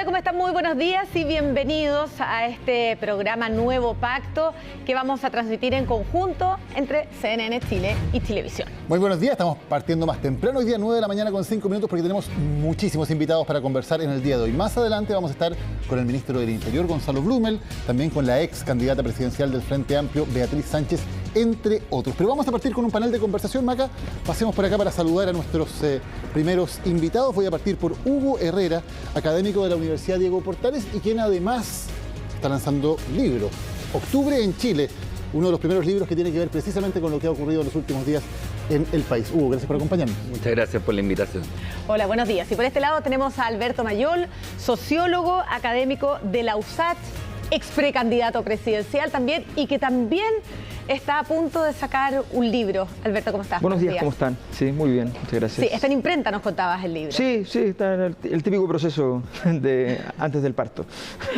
¿cómo están? Muy buenos días y bienvenidos a este programa Nuevo Pacto que vamos a transmitir en conjunto entre CNN Chile y Chilevisión. Muy buenos días, estamos partiendo más temprano, hoy día 9 de la mañana con 5 minutos porque tenemos muchísimos invitados para conversar en el día de hoy. Más adelante vamos a estar con el ministro del Interior, Gonzalo Blumel, también con la ex candidata presidencial del Frente Amplio, Beatriz Sánchez, entre otros. Pero vamos a partir con un panel de conversación, Maca. Pasemos por acá para saludar a nuestros primeros invitados. Voy a partir por Hugo Herrera, académico de la Universidad Diego Portales y quien además está lanzando libros. Octubre en Chile, uno de los primeros libros que tiene que ver precisamente con lo que ha ocurrido en los últimos días en el país. Hugo, gracias por acompañarnos. Muchas gracias por la invitación. Hola, buenos días. Y por este lado tenemos a Alberto Mayol, sociólogo, académico de la USACH, ex precandidato presidencial también y que también está a punto de sacar un libro. Alberto, ¿cómo estás? Buenos días, ¿cómo están? Sí, muy bien, muchas gracias. Sí, está en imprenta, nos contabas el libro. Sí, está en el típico proceso de antes del parto.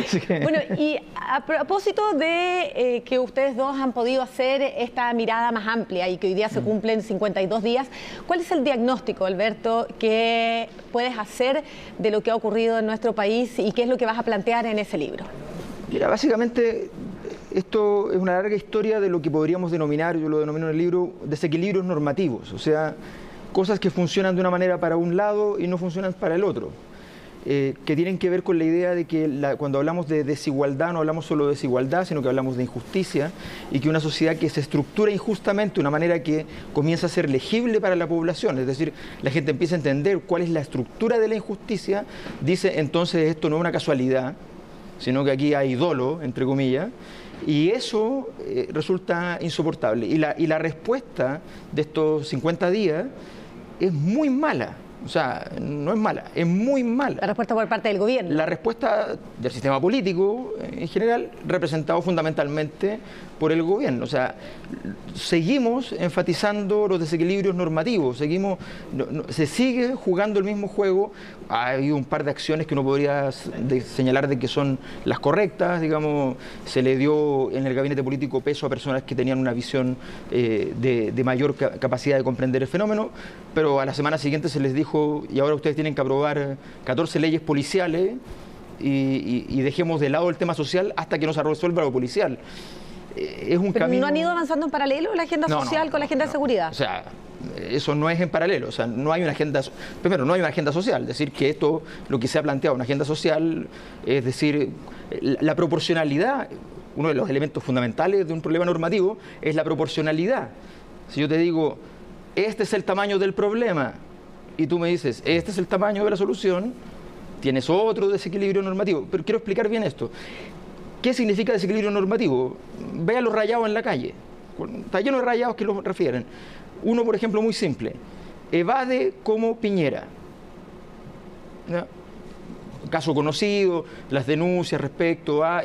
Así que... Bueno, y a propósito de que ustedes dos han podido hacer esta mirada más amplia y que hoy día se cumplen 52 días, ¿cuál es el diagnóstico, Alberto, que puedes hacer de lo que ha ocurrido en nuestro país y qué es lo que vas a plantear en ese libro? Mira, básicamente esto es una larga historia de lo que podríamos denominar, yo lo denomino en el libro, desequilibrios normativos, o sea, cosas que funcionan de una manera para un lado y no funcionan para el otro, que tienen que ver con la idea de que cuando hablamos de desigualdad no hablamos solo de desigualdad, sino que hablamos de injusticia y que una sociedad que se estructura injustamente de una manera que comienza a ser legible para la población, es decir, la gente empieza a entender cuál es la estructura de la injusticia, dice entonces esto no es una casualidad, sino que aquí hay dolo, entre comillas, y eso resulta insoportable. Y la respuesta de estos 50 días es muy mala. O sea, no es mala, es muy mala. La respuesta por parte del gobierno. La respuesta del sistema político en general, representado fundamentalmente por el gobierno. O sea, seguimos enfatizando los desequilibrios normativos, se sigue jugando el mismo juego. Hay un par de acciones que uno podría señalar de que son las correctas, digamos, se le dio en el gabinete político peso a personas que tenían una visión de mayor capacidad de comprender el fenómeno, pero a la semana siguiente se les dijo y ahora ustedes tienen que aprobar 14 leyes policiales y dejemos de lado el tema social hasta que no se resuelva lo policial. Es un ¿Pero camino... no han ido avanzando en paralelo la agenda social con la agenda de seguridad? O sea, eso no es en paralelo, o sea, no hay una agenda... Primero, no hay una agenda social, es decir, que esto, lo que se ha planteado, una agenda social, es decir, la proporcionalidad, uno de los elementos fundamentales de un problema normativo es la proporcionalidad. Si yo te digo, este es el tamaño del problema, y tú me dices, este es el tamaño de la solución, tienes otro desequilibrio normativo. Pero quiero explicar bien esto. ¿Qué significa desequilibrio normativo? Vea los rayados en la calle. Está lleno de rayados que los refieren. Uno, por ejemplo, muy simple. Evade como Piñera. ¿No? Caso conocido, las denuncias respecto a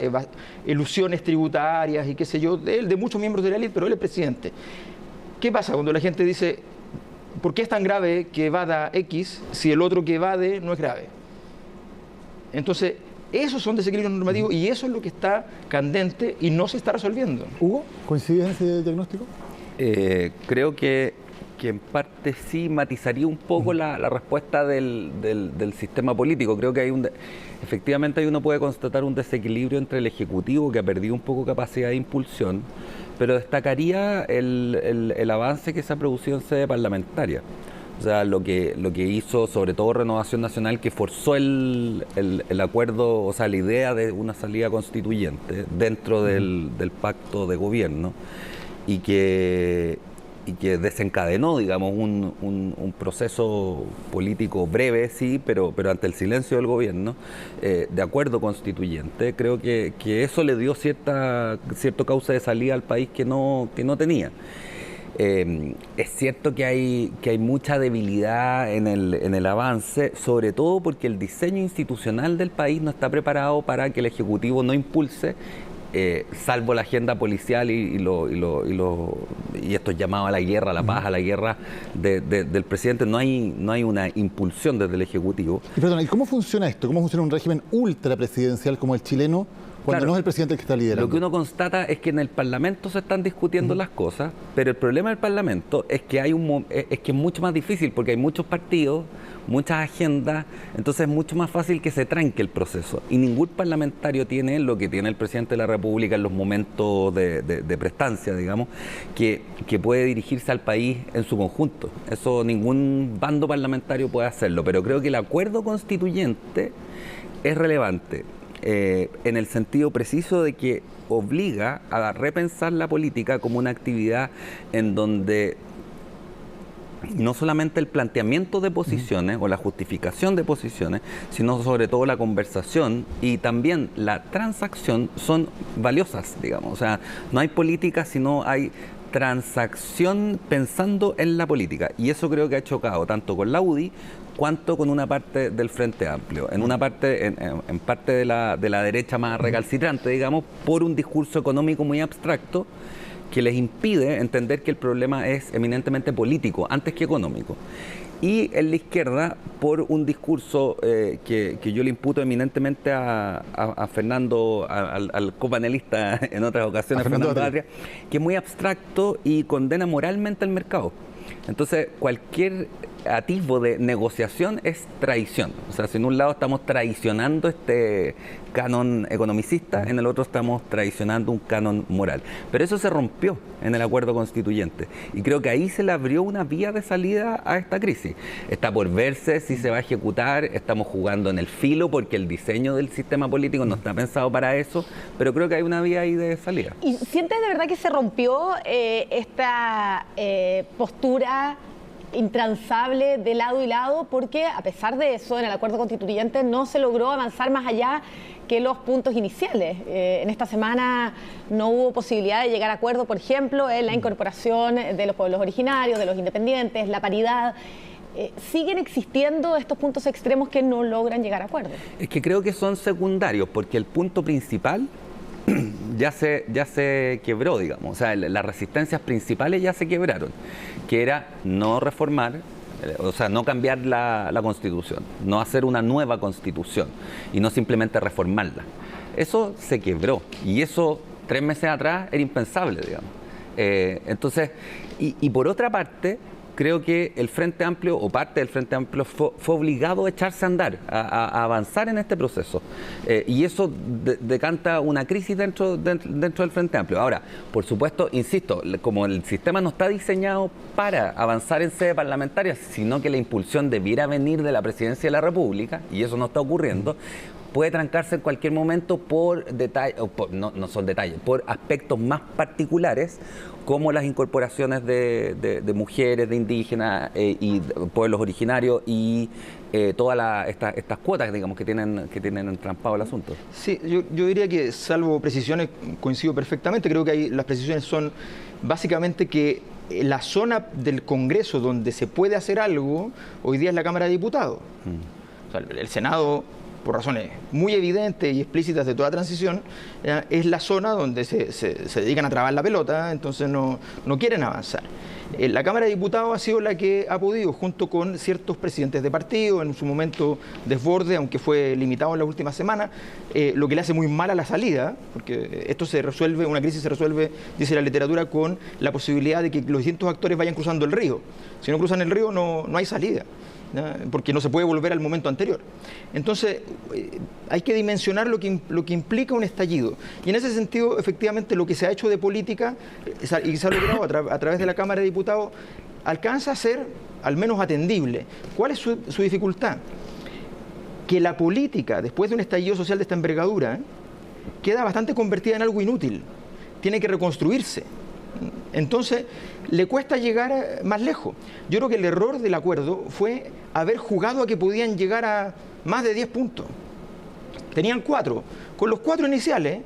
elusiones tributarias y qué sé yo, de muchos miembros de la élite, pero él es presidente. ¿Qué pasa cuando la gente dice... ¿Por qué es tan grave que evada X si el otro que evade no es grave? Entonces, esos son desequilibrios normativos y eso es lo que está candente y no se está resolviendo. Hugo, ¿coincides en ese diagnóstico? Creo que en parte sí matizaría un poco la respuesta del sistema político. Creo que efectivamente ahí uno puede constatar un desequilibrio entre el Ejecutivo, que ha perdido un poco capacidad de impulsión, pero destacaría el avance que se ha producido en sede parlamentaria. O sea, lo que hizo sobre todo Renovación Nacional, que forzó el acuerdo, o sea, la idea de una salida constituyente dentro del pacto de gobierno y que desencadenó, digamos, un proceso político breve, sí, pero ante el silencio del gobierno, de acuerdo constituyente. Creo que eso le dio cierto cauce de salida al país que no tenía. Es cierto que hay mucha debilidad en el avance, sobre todo porque el diseño institucional del país no está preparado para que el Ejecutivo no impulse, salvo la agenda policial y estos llamados a la guerra, a la paz, a la guerra del presidente. No hay una impulsión desde el Ejecutivo. Y perdona, ¿y cómo funciona esto? ¿Cómo funciona un régimen ultrapresidencial como el chileno Cuando Claro, no es el presidente el que está liderando. lo que uno constata es que en el Parlamento se están discutiendo las cosas, pero el problema del Parlamento es que es mucho más difícil porque hay muchos partidos, muchas agendas, entonces es mucho más fácil que se tranque el proceso. Y ningún parlamentario tiene lo que tiene el presidente de la República en los momentos de prestancia, digamos, que puede dirigirse al país en su conjunto. Eso ningún bando parlamentario puede hacerlo, pero creo que el acuerdo constituyente es relevante en el sentido preciso de que obliga a repensar la política como una actividad en donde no solamente el planteamiento de posiciones o la justificación de posiciones, sino sobre todo la conversación y también la transacción son valiosas, digamos. O sea, no hay política si no hay transacción pensando en la política. Y eso creo que ha chocado tanto con la UDI cuanto con una parte del Frente Amplio, en una parte, en parte de la derecha más recalcitrante, digamos, por un discurso económico muy abstracto que les impide entender que el problema es eminentemente político, antes que económico. Y en la izquierda, por un discurso que yo le imputo eminentemente a Fernando, al copanelista en otras ocasiones, Fernando Atria, que es muy abstracto y condena moralmente al mercado. Entonces, cualquier atisbo de negociación es traición. O sea, si en un lado estamos traicionando este canon economicista, en el otro estamos traicionando un canon moral. Pero eso se rompió en el acuerdo constituyente y creo que ahí se le abrió una vía de salida a esta crisis. Está por verse si se va a ejecutar, estamos jugando en el filo porque el diseño del sistema político no está pensado para eso, pero creo que hay una vía ahí de salida. ¿Y sientes de verdad que se rompió esta postura intransable de lado y lado, porque a pesar de eso en el acuerdo constituyente no se logró avanzar más allá que los puntos iniciales? En esta semana no hubo posibilidad de llegar a acuerdo, por ejemplo, en la incorporación de los pueblos originarios, de los independientes, la paridad. ¿Siguen existiendo estos puntos extremos que no logran llegar a acuerdo? Es que creo que son secundarios, porque el punto principal ya se quebró, digamos. O sea, las resistencias principales ya se quebraron, que era no reformar, o sea, no cambiar la Constitución, no hacer una nueva Constitución y no simplemente reformarla. Eso se quebró y eso 3 meses atrás era impensable, digamos. Entonces, y por otra parte, creo que el Frente Amplio o parte del Frente Amplio fue obligado a echarse a andar, a avanzar en este proceso. Y eso decanta una crisis dentro del Frente Amplio. Ahora, por supuesto, insisto, como el sistema no está diseñado para avanzar en sede parlamentaria, sino que la impulsión debiera venir de la Presidencia de la República, y eso no está ocurriendo, puede trancarse en cualquier momento por detalles, no son detalles, por aspectos más particulares, como las incorporaciones de mujeres, de indígenas y pueblos originarios y todas estas cuotas, digamos, que tienen entrampado el asunto. Sí, yo diría que, salvo precisiones, coincido perfectamente. Creo que ahí las precisiones son básicamente que la zona del Congreso donde se puede hacer algo hoy día es la Cámara de Diputados. O sea, el Senado, por razones muy evidentes y explícitas de toda transición, es la zona donde se dedican a trabar la pelota, entonces no quieren avanzar. La Cámara de Diputados ha sido la que ha podido, junto con ciertos presidentes de partido, en su momento desborde, aunque fue limitado en las últimas semanas, lo que le hace muy mal a la salida, porque esto se resuelve, una crisis se resuelve, dice la literatura, con la posibilidad de que los distintos actores vayan cruzando el río. Si no cruzan el río no hay salida, ¿no? Porque no se puede volver al momento anterior. Entonces, hay que dimensionar lo que implica un estallido. Y en ese sentido, efectivamente, lo que se ha hecho de política y se ha logrado a través de la Cámara de Diputados alcanza a ser al menos atendible. ¿Cuál es su dificultad? Que la política, después de un estallido social de esta envergadura, queda bastante convertida en algo inútil. Tiene que reconstruirse. Entonces, le cuesta llegar más lejos. Yo creo que el error del acuerdo fue haber jugado a que podían llegar a más de 10 puntos. Tenían 4. Con los 4 iniciales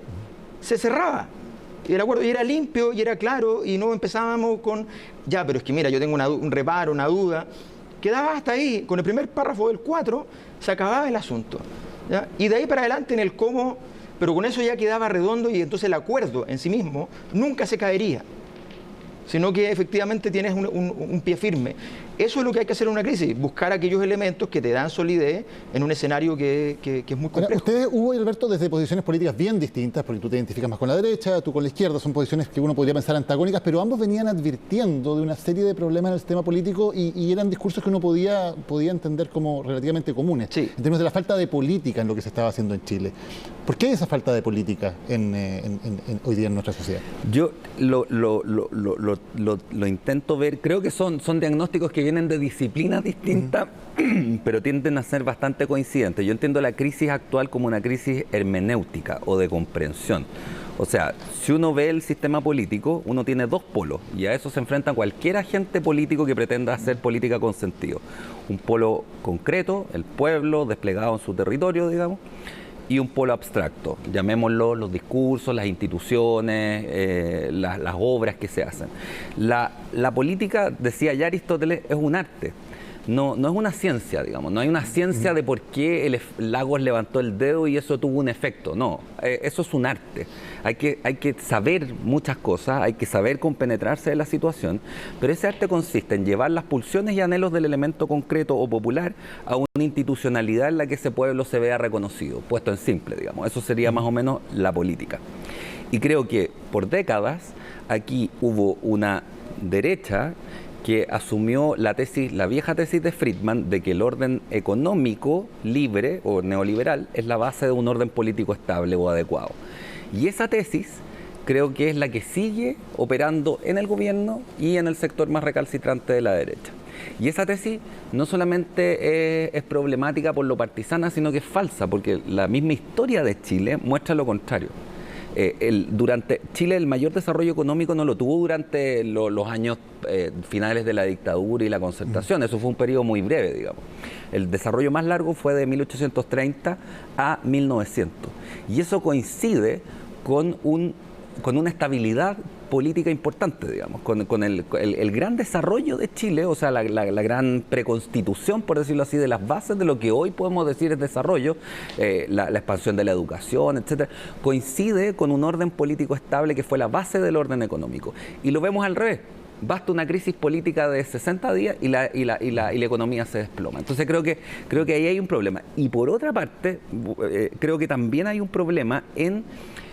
se cerraba. Y el acuerdo era limpio y era claro y no empezábamos con, ya, pero es que mira, yo tengo un reparo, una duda. Quedaba hasta ahí. Con el primer párrafo del 4 se acababa el asunto, ¿ya? Y de ahí para adelante en el cómo, pero con eso ya quedaba redondo y entonces el acuerdo en sí mismo nunca se caería, sino que efectivamente tienes un pie firme. Eso es lo que hay que hacer en una crisis, buscar aquellos elementos que te dan solidez en un escenario que es muy complejo. Ahora, ustedes, Hugo y Alberto, desde posiciones políticas bien distintas, porque tú te identificas más con la derecha, tú con la izquierda, son posiciones que uno podría pensar antagónicas, pero ambos venían advirtiendo de una serie de problemas en el sistema político y eran discursos que uno podía entender como relativamente comunes, sí, en términos de la falta de política en lo que se estaba haciendo en Chile. ¿Por qué hay esa falta de política hoy día en nuestra sociedad? Yo lo intento ver, creo que son diagnósticos que vienen de disciplinas distintas, pero tienden a ser bastante coincidentes. Yo entiendo la crisis actual como una crisis hermenéutica o de comprensión. O sea, si uno ve el sistema político, uno tiene dos polos y a eso se enfrenta cualquier agente político que pretenda hacer política con sentido. Un polo concreto, el pueblo desplegado en su territorio, digamos, y un polo abstracto, llamémoslo los discursos, las instituciones, las obras que se hacen. La política, decía ya Aristóteles, es un arte. No es una ciencia, digamos, no hay una ciencia de por qué Lagos levantó el dedo y eso tuvo un efecto, no, eso es un arte. Hay que saber muchas cosas, hay que saber compenetrarse de la situación, pero ese arte consiste en llevar las pulsiones y anhelos del elemento concreto o popular a una institucionalidad en la que ese pueblo se vea reconocido, puesto en simple, digamos, eso sería más o menos la política. Y creo que por décadas aquí hubo una derecha que asumió la vieja tesis de Friedman de que el orden económico libre o neoliberal es la base de un orden político estable o adecuado. Y esa tesis creo que es la que sigue operando en el gobierno y en el sector más recalcitrante de la derecha. Y esa tesis no solamente es problemática por lo partisana, sino que es falsa, porque la misma historia de Chile muestra lo contrario. Durante Chile el mayor desarrollo económico no lo tuvo durante los años finales de la dictadura y la concertación, eso fue un periodo muy breve, digamos. El desarrollo más largo fue de 1830 a 1900 y eso coincide con una estabilidad política importante, digamos, con el gran desarrollo de Chile, o sea, la gran preconstitución, por decirlo así, de las bases de lo que hoy podemos decir es desarrollo, la expansión de la educación, etcétera, coincide con un orden político estable que fue la base del orden económico. Y lo vemos al revés. Basta una crisis política de 60 días y la economía se desploma. Entonces creo que ahí hay un problema. Y por otra parte, creo que también hay un problema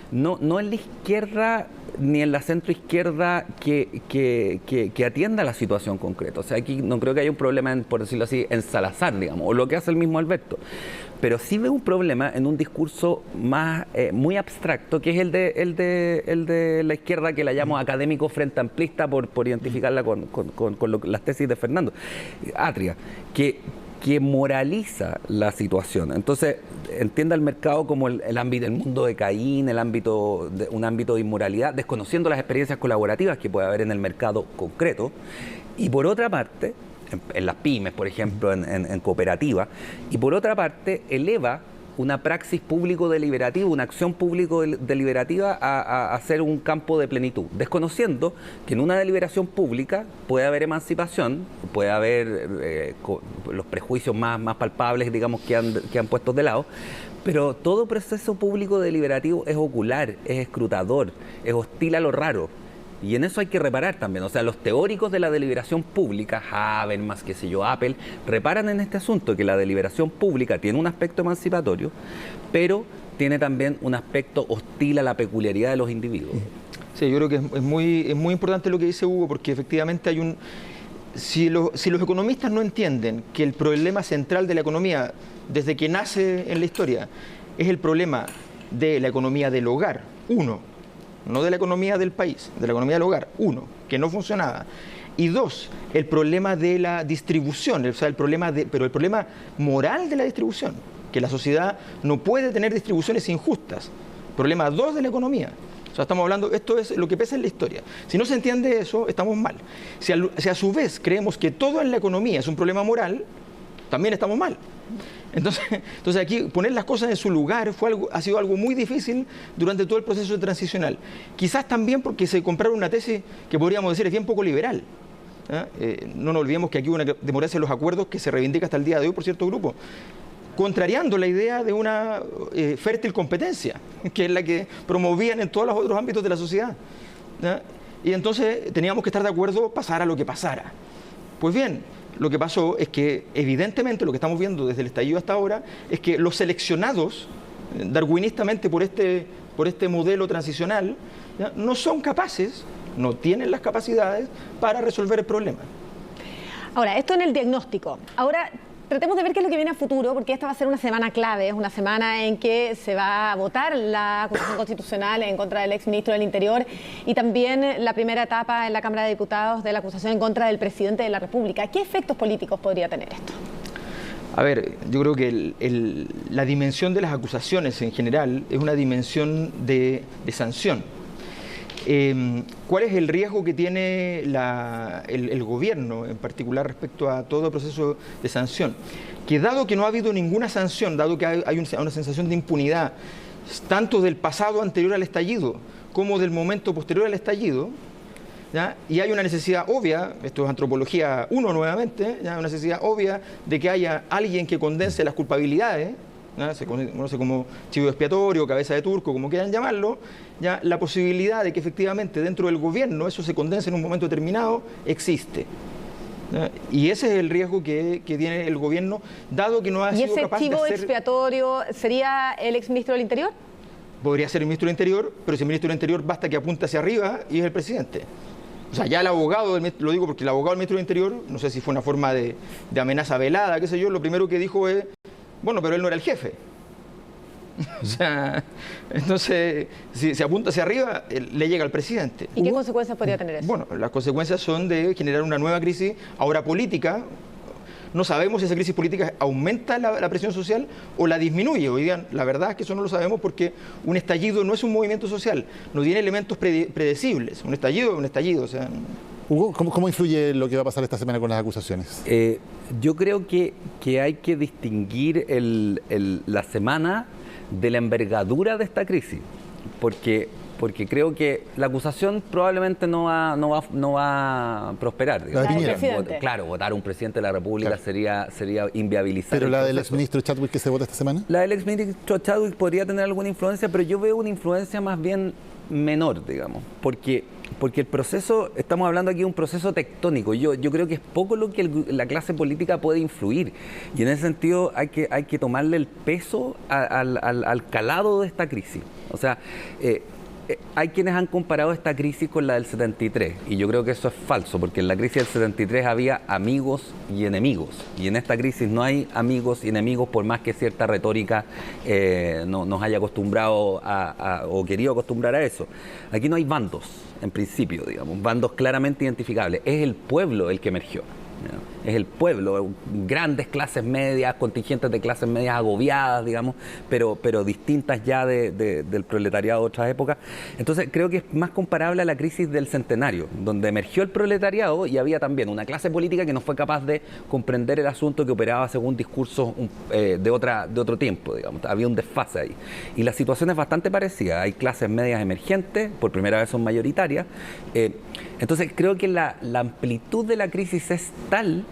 no en la izquierda ni en la centroizquierda que atienda la situación concreta. O sea, aquí no creo que haya un problema, por decirlo así, en Salazar, digamos, o lo que hace el mismo Alberto. Pero sí veo un problema en un discurso muy abstracto, que es el de la izquierda, que la llamo académico frente amplista por identificarla con las tesis de Fernando Atria, que moraliza la situación. Entonces, entienda el mercado como el ámbito, el mundo de Caín, un ámbito de inmoralidad, desconociendo las experiencias colaborativas que puede haber en el mercado concreto. Y por otra parte, en las pymes, por ejemplo, en cooperativa, y por otra parte, eleva una praxis público-deliberativa, una acción público-deliberativa a hacer un campo de plenitud, desconociendo que en una deliberación pública puede haber emancipación, puede haber los prejuicios más palpables, digamos, que han puesto de lado, pero todo proceso público-deliberativo es ocular, es escrutador, es hostil a lo raro. Y en eso hay que reparar también. O sea, los teóricos de la deliberación pública, Habermas, qué sé yo, Apple, reparan en este asunto que la deliberación pública tiene un aspecto emancipatorio, pero tiene también un aspecto hostil a la peculiaridad de los individuos. Sí, yo creo que es muy importante lo que dice Hugo, porque efectivamente hay si los economistas no entienden que el problema central de la economía, desde que nace en la historia, es el problema de la economía del hogar, no de la economía del país, de la economía del hogar, que no funcionaba. Y dos, el problema de la distribución, o sea, pero el problema moral de la distribución, que la sociedad no puede tener distribuciones injustas. Problema 2 de la economía. O sea, estamos hablando, esto es lo que pesa en la historia. Si no se entiende eso, estamos mal. Si a su vez creemos que todo en la economía es un problema moral, también estamos mal. Entonces aquí poner las cosas en su lugar ha sido algo muy difícil durante todo el proceso transicional. Quizás también porque se compraron una tesis que podríamos decir es bien poco liberal. No nos olvidemos que aquí hubo una democracia en los acuerdos que se reivindica hasta el día de hoy por cierto grupo, contrariando la idea de una fértil competencia, que es la que promovían en todos los otros ámbitos de la sociedad. Y entonces teníamos que estar de acuerdo, pasara lo que pasara. Pues bien, lo que pasó es que evidentemente lo que estamos viendo desde el estallido hasta ahora es que los seleccionados darwinistamente por este modelo transicional, ¿ya?, no son capaces, no tienen las capacidades para resolver el problema. Ahora, esto en el diagnóstico. Ahora, tratemos de ver qué es lo que viene a futuro, porque esta va a ser una semana clave, es una semana en que se va a votar la acusación constitucional en contra del exministro del Interior y también la primera etapa en la Cámara de Diputados de la acusación en contra del presidente de la República. ¿Qué efectos políticos podría tener esto? A ver, yo creo que la dimensión de las acusaciones en general es una dimensión de sanción. ¿Cuál es el riesgo que tiene el gobierno en particular respecto a todo proceso de sanción? Que dado que no ha habido ninguna sanción, dado que hay una sensación de impunidad, tanto del pasado anterior al estallido como del momento posterior al estallido, ¿ya?, y hay una necesidad obvia, esto es antropología 1 nuevamente, ¿ya?, una necesidad obvia de que haya alguien que condense las culpabilidades, ¿ya?, se conoce como chivo expiatorio, cabeza de turco, como quieran llamarlo, ya la posibilidad de que efectivamente dentro del gobierno eso se condense en un momento determinado existe. ¿Ya? Y ese es el riesgo que tiene el gobierno, dado que no ha sido capaz de hacer... ¿Y ese chivo expiatorio sería el exministro del Interior? Podría ser el ministro del Interior, pero si el ministro del Interior basta que apunte hacia arriba y es el presidente. O sea, ya el abogado, lo digo porque el abogado del ministro del Interior, no sé si fue una forma de amenaza velada, qué sé yo, lo primero que dijo es, bueno, pero él no era el jefe. O sea, entonces, si se apunta hacia arriba, le llega al presidente. ¿Y qué consecuencias podría tener eso? Bueno, las consecuencias son de generar una nueva crisis, ahora política. No sabemos si esa crisis política aumenta la presión social o la disminuye. Hoy día, la verdad es que eso no lo sabemos porque un estallido no es un movimiento social, no tiene elementos predecibles. Un estallido es un estallido. O sea... Hugo, ¿cómo influye lo que va a pasar esta semana con las acusaciones? Yo creo que hay que distinguir la semana de la envergadura de esta crisis, porque creo que la acusación probablemente no va a prosperar. Claro, votar a un presidente de la República sería inviabilizar. ¿Pero la del exministro Chadwick que se vota esta semana? La del exministro Chadwick podría tener alguna influencia, pero yo veo una influencia más bien menor, digamos, porque el proceso, estamos hablando aquí de un proceso tectónico. Yo creo que es poco lo que la clase política puede influir, y en ese sentido hay que tomarle el peso al calado de esta crisis. O sea, hay quienes han comparado esta crisis con la del 73, y yo creo que eso es falso, porque en la crisis del 73 había amigos y enemigos, y en esta crisis no hay amigos y enemigos, por más que cierta retórica nos haya acostumbrado o querido acostumbrar a eso. Aquí no hay bandos, en principio, digamos, bandos claramente identificables. Es el pueblo el que emergió. Es el pueblo, grandes clases medias, contingentes de clases medias agobiadas, digamos, pero distintas ya del proletariado de otras épocas. Entonces creo que es más comparable a la crisis del centenario, donde emergió el proletariado y había también una clase política que no fue capaz de comprender el asunto, que operaba según discursos de otro tiempo, digamos. Había un desfase ahí. Y la situación es bastante parecida. Hay clases medias emergentes, por primera vez son mayoritarias. Entonces creo que la amplitud de la crisis es tal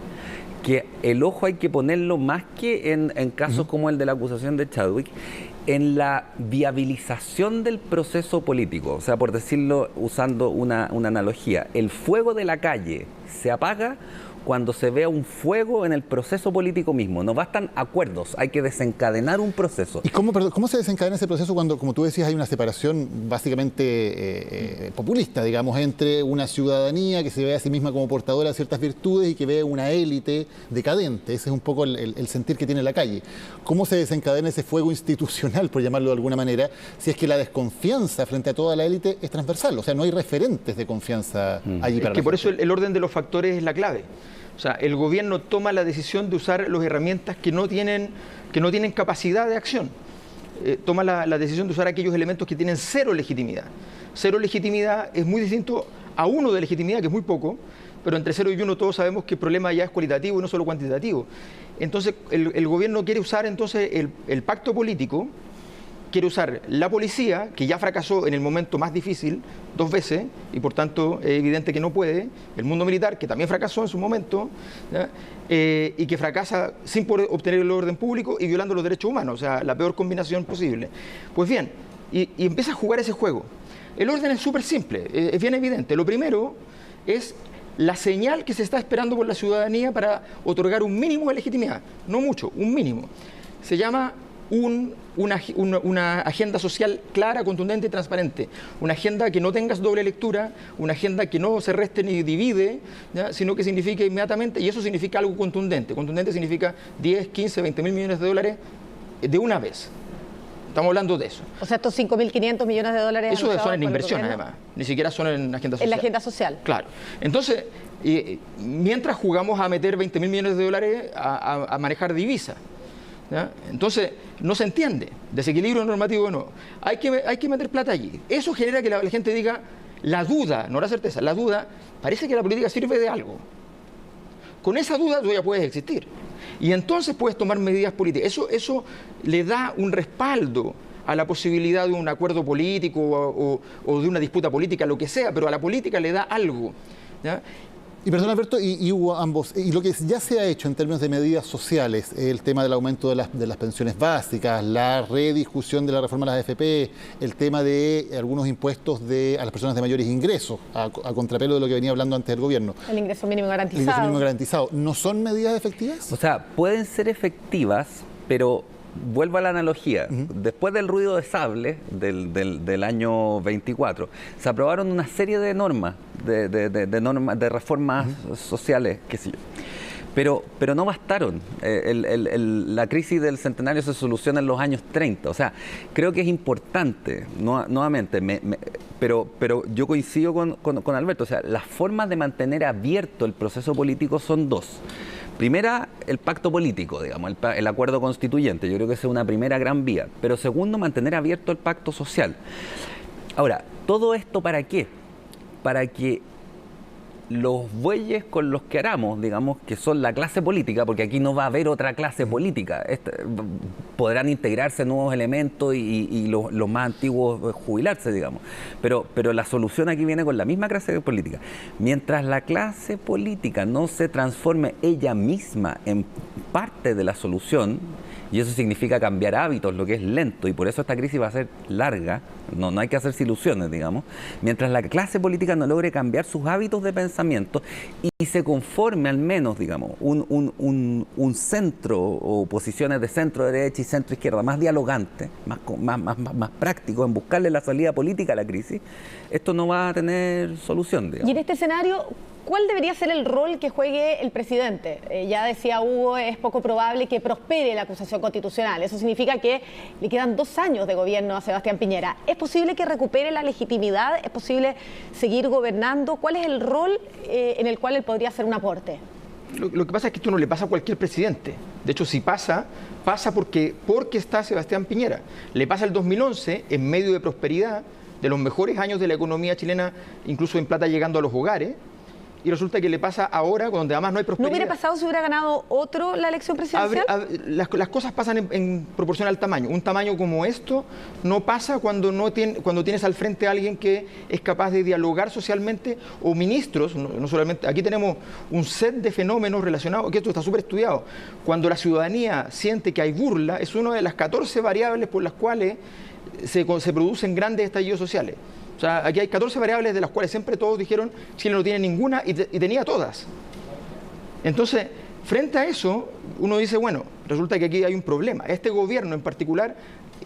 que el ojo hay que ponerlo, más que en casos como el de la acusación de Chadwick, en la viabilización del proceso político. O sea, por decirlo usando una analogía, el fuego de la calle se apaga cuando se vea un fuego en el proceso político mismo. No bastan acuerdos, hay que desencadenar un proceso. ¿Y cómo se desencadena ese proceso cuando, como tú decías, hay una separación básicamente populista, digamos, entre una ciudadanía que se ve a sí misma como portadora de ciertas virtudes y que ve una élite decadente? Ese es un poco el sentir que tiene la calle. ¿Cómo se desencadena ese fuego institucional, por llamarlo de alguna manera, si es que la desconfianza frente a toda la élite es transversal? O sea, no hay referentes de confianza allí para la gente. Por eso el orden de los factores es la clave. O sea, el gobierno toma la decisión de usar las herramientas que no tienen capacidad de acción. Toma la decisión de usar aquellos elementos que tienen cero legitimidad. Cero legitimidad es muy distinto a 1 de legitimidad, que es muy poco, pero entre 0 y 1 todos sabemos que el problema ya es cualitativo y no solo cuantitativo. Entonces, el gobierno quiere usar entonces el pacto político, quiere usar la policía, que ya fracasó en el momento más difícil 2 veces, y por tanto es evidente que no puede, el mundo militar, que también fracasó en su momento, y que fracasa sin poder obtener el orden público y violando los derechos humanos, o sea, la peor combinación posible. Pues bien, y empieza a jugar ese juego. El orden es súper simple, es bien evidente. Lo primero es la señal que se está esperando por la ciudadanía para otorgar un mínimo de legitimidad, no mucho, un mínimo. Se llama una agenda social clara, contundente y transparente. Una agenda que no tenga doble lectura, una agenda que no se reste ni divide, ¿ya? Sino que signifique inmediatamente, y eso significa algo contundente. Contundente significa 10, 15, 20 mil millones de dólares de una vez. Estamos hablando de eso. O sea, estos 5.500 millones de dólares... Eso son en inversión, además. Ni siquiera son en agenda social. En la agenda social. Claro. Entonces, mientras jugamos a meter 20 mil millones de dólares a manejar divisas, ¿ya? Entonces, no se entiende, desequilibrio normativo o no. Hay que meter plata allí. Eso genera que la gente diga, la duda, no la certeza, la duda, parece que la política sirve de algo. Con esa duda tú ya puedes existir. Y entonces puedes tomar medidas políticas. Eso le da un respaldo a la posibilidad de un acuerdo político o de una disputa política, lo que sea, pero a la política le da algo, ¿ya? Y perdón, Alberto, y Hugo, ambos, y lo que ya se ha hecho en términos de medidas sociales, el tema del aumento de las pensiones básicas, la rediscusión de la reforma de las AFP, el tema de algunos impuestos a las personas de mayores ingresos, a contrapelo de lo que venía hablando antes el gobierno. El ingreso mínimo garantizado. El ingreso mínimo garantizado. ¿No son medidas efectivas? O sea, pueden ser efectivas, pero vuelvo a la analogía. Después del ruido de sable del año 24, se aprobaron una serie de normas, de reformas sociales, qué sé yo. Pero no bastaron. La crisis del centenario se soluciona en los años 30. O sea, creo que es importante, nuevamente, pero yo coincido con Alberto. O sea, las formas de mantener abierto el proceso político son dos. Primera, el pacto político, digamos, el acuerdo constituyente. Yo creo que esa es una primera gran vía. Pero segundo, mantener abierto el pacto social. Ahora, ¿todo esto para qué? Para que los bueyes con los que aramos, digamos, que son la clase política, porque aquí no va a haber otra clase política, podrán integrarse nuevos elementos y los más antiguos jubilarse, digamos. Pero la solución aquí viene con la misma clase política. Mientras la clase política no se transforme ella misma en parte de la solución, y eso significa cambiar hábitos, lo que es lento, y por eso esta crisis va a ser larga, no hay que hacerse ilusiones, digamos, mientras la clase política no logre cambiar sus hábitos de pensamiento y se conforme al menos, digamos, un centro o posiciones de centro-derecha y centro-izquierda más dialogantes, más prácticos en buscarle la salida política a la crisis, esto no va a tener solución, digamos. Y en este escenario, ¿cuál debería ser el rol que juegue el presidente? Ya decía Hugo, es poco probable que prospere la acusación constitucional. Eso significa que le quedan 2 años de gobierno a Sebastián Piñera. ¿Es posible que recupere la legitimidad? ¿Es posible seguir gobernando? ¿Cuál es el rol en el cual él podría hacer un aporte? Lo que pasa es que esto no le pasa a cualquier presidente. De hecho, si pasa porque está Sebastián Piñera. Le pasa el 2011 en medio de prosperidad, de los mejores años de la economía chilena, incluso en plata llegando a los hogares. Y resulta que le pasa ahora, donde además no hay prosperidad. ¿No hubiera pasado si hubiera ganado otro la elección presidencial? Las cosas pasan en proporción al tamaño. Un tamaño como esto no pasa cuando tienes al frente a alguien que es capaz de dialogar socialmente, o ministros, no solamente. Aquí tenemos un set de fenómenos relacionados, que esto está súper estudiado. Cuando la ciudadanía siente que hay burla, es una de las 14 variables por las cuales se producen grandes estallidos sociales. O sea, aquí hay 14 variables de las cuales siempre todos dijeron Chile no tiene ninguna y tenía todas. Entonces, frente a eso, uno dice, bueno, resulta que aquí hay un problema. Este gobierno en particular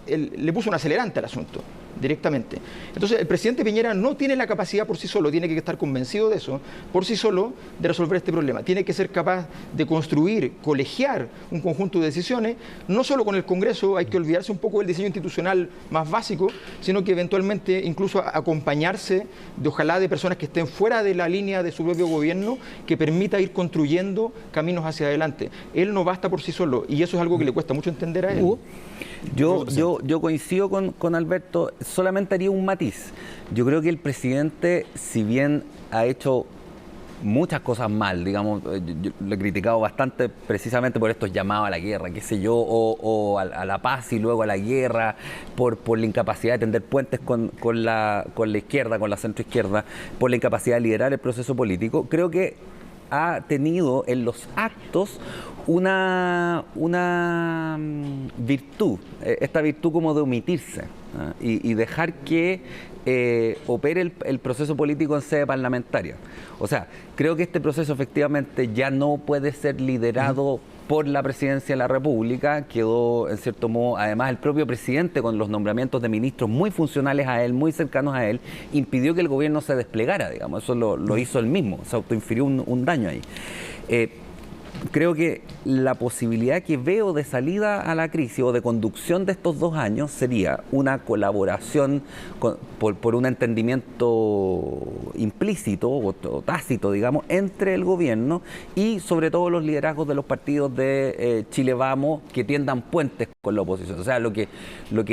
le puso un acelerante al asunto, directamente. Entonces, el presidente Piñera no tiene la capacidad por sí solo, tiene que estar convencido de eso, por sí solo, de resolver este problema. Tiene que ser capaz de construir, colegiar un conjunto de decisiones, no solo con el Congreso, hay que olvidarse un poco del diseño institucional más básico, sino que eventualmente incluso acompañarse ojalá de personas que estén fuera de la línea de su propio gobierno, que permita ir construyendo caminos hacia adelante. Él no basta por sí solo, y eso es algo que le cuesta mucho entender a él. Yo coincido con Alberto, solamente haría un matiz. Yo creo que el presidente, si bien ha hecho muchas cosas mal, digamos, yo le he criticado bastante precisamente por estos llamados a la guerra, qué sé yo, o a la paz y luego a la guerra, por la incapacidad de tender puentes con la izquierda, con la centroizquierda, por la incapacidad de liderar el proceso político. Creo que ha tenido en los actos una virtud, esta virtud como de omitirse. y dejar que opere el proceso político en sede parlamentaria. O sea, creo que este proceso efectivamente ya no puede ser liderado por la presidencia de la República. Quedó, en cierto modo, además el propio presidente con los nombramientos de ministros muy funcionales a él, muy cercanos a él, impidió que el gobierno se desplegara, digamos. Eso lo hizo él mismo, se autoinfirió un daño ahí. Creo que la posibilidad que veo de salida a la crisis o de conducción de estos 2 años sería una colaboración por un entendimiento implícito o tácito, digamos, entre el gobierno y sobre todo los liderazgos de los partidos de Chile Vamos, que tiendan puentes con la oposición. O sea, lo que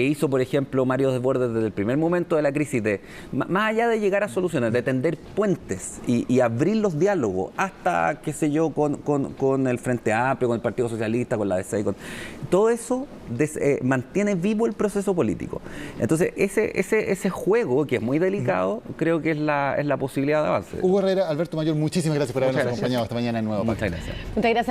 hizo, por ejemplo, Mario Desbordes desde el primer momento de la crisis, más allá de llegar a soluciones, de tender puentes y abrir los diálogos hasta, qué sé yo, con el Frente Amplio, con el Partido Socialista, con la DC, todo eso mantiene vivo el proceso político. Entonces, ese juego, que es muy delicado, creo que es la posibilidad de avance. Hugo Herrera, Alberto Mayor, muchísimas gracias por habernos acompañado esta mañana en Nuevo Pacto. Muchas gracias. Muchas gracias.